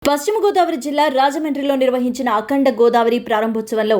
పశ్చిమ గోదావరి జిల్లా రాజమండ్రిలో నిర్వహించిన అఖండ గోదావరి ప్రారంభోత్సవంలో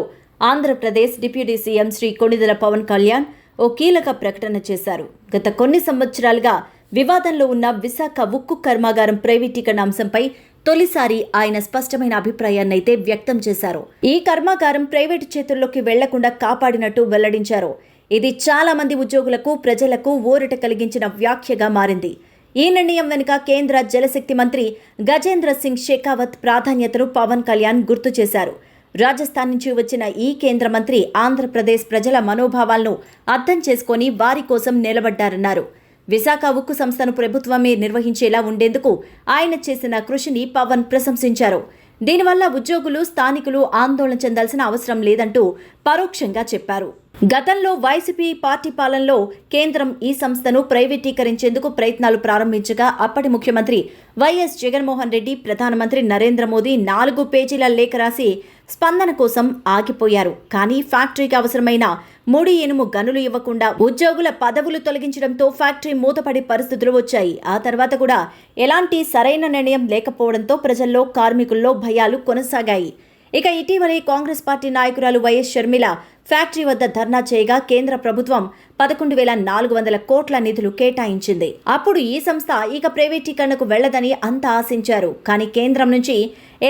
ఆంధ్రప్రదేశ్ డిప్యూటీ సీఎం శ్రీ కొణిదెల పవన్ కళ్యాణ్ ఓ కీలక ప్రకటన చేశారు. గత కొన్ని సంవత్సరాలుగా వివాదంలో ఉన్న విశాఖ ఉక్కు కర్మాగారం ప్రైవేటీకరణ అంశంపై తొలిసారి ఆయన స్పష్టమైన అభిప్రాయాన్నైతే వ్యక్తం చేశారు. ఈ కర్మాగారం ప్రైవేటు చేతుల్లోకి వెళ్లకుండా కాపాడినట్టు వెల్లడించారు. ఇది చాలా మంది ఉద్యోగులకు, ప్రజలకు ఊరట కలిగించిన వ్యాఖ్యగా మారింది. ఈ నిర్ణయం వెనుక కేంద్ర జలశక్తి మంత్రి గజేంద్ర సింగ్ షెకావత్ ప్రాధాన్యతను పవన్ కళ్యాణ్ గుర్తు చేశారు. రాజస్థాన్ నుంచి వచ్చిన ఈ కేంద్ర మంత్రి ఆంధ్రప్రదేశ్ ప్రజల మనోభావాలను అర్థం చేసుకుని వారి కోసం నిలబడ్డారన్నారు. విశాఖ ఉక్కు సంస్థను ప్రభుత్వమే నిర్వహించేలా ఉండేందుకు ఆయన చేసిన కృషిని పవన్ ప్రశంసించారు. దీనివల్ల ఉద్యోగులు, స్థానికులు ఆందోళన చెందాల్సిన అవసరం లేదంటూ పరోక్షంగా చెప్పారు. గతంలో వైసీపీ పార్టీ పాలనలో కేంద్రం ఈ సంస్థను ప్రైవేటీకరించేందుకు ప్రయత్నాలు ప్రారంభించగా అప్పటి ముఖ్యమంత్రి వైఎస్ జగన్మోహన్ రెడ్డి, ప్రధానమంత్రి నరేంద్ర మోదీ 4 పేజీల లేఖ రాసి స్పందన కోసం ఆగిపోయారు. కానీ ఫ్యాక్టరీకి అవసరమైన ముడి ఇనుము గనులు ఇవ్వకుండా ఉద్యోగుల పదవులు తొలగించడంతో ఫ్యాక్టరీ మూతపడే పరిస్థితులు వచ్చాయి. ఆ తర్వాత కూడా ఎలాంటి సరైన నిర్ణయం లేకపోవడంతో ప్రజల్లో, కార్మికుల్లో భయాలు కొనసాగాయి. ఇక ఇటీవలే కాంగ్రెస్ పార్టీ నాయకురాలు వైఎస్ షర్మిల ఫ్యాక్టరీ వద్ద ధర్నా చేయగా కేంద్ర ప్రభుత్వం 11,400 కోట్ల నిధులు కేటాయించింది. అప్పుడు ఈ సంస్థ ఇక ప్రైవేటీకరణకు వెళ్లదని అంతా ఆశించారు. కానీ కేంద్రం నుంచి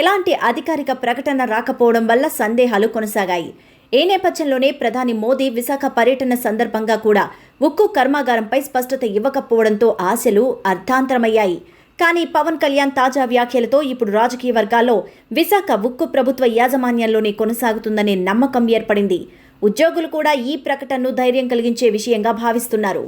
ఎలాంటి అధికారిక ప్రకటన రాకపోవడం వల్ల సందేహాలు కొనసాగాయి. ఈ నేపథ్యంలోనే ప్రధాని మోదీ విశాఖ పర్యటన సందర్భంగా కూడా ఉక్కు కర్మాగారంపై స్పష్టత ఇవ్వకపోవడంతో ఆశలు అర్థాంతరమయ్యాయి. కానీ పవన్ కళ్యాణ్ తాజా వ్యాఖ్యలతో ఇప్పుడు రాజకీయ వర్గాల్లో విశాఖ ఉక్కు ప్రభుత్వ యాజమాన్యంలోనే కొనసాగుతుందనే నమ్మకం ఏర్పడింది. ఉద్యోగులు కూడా ఈ ప్రకటనను ధైర్యం కలిగించే విషయంగా భావిస్తున్నారు.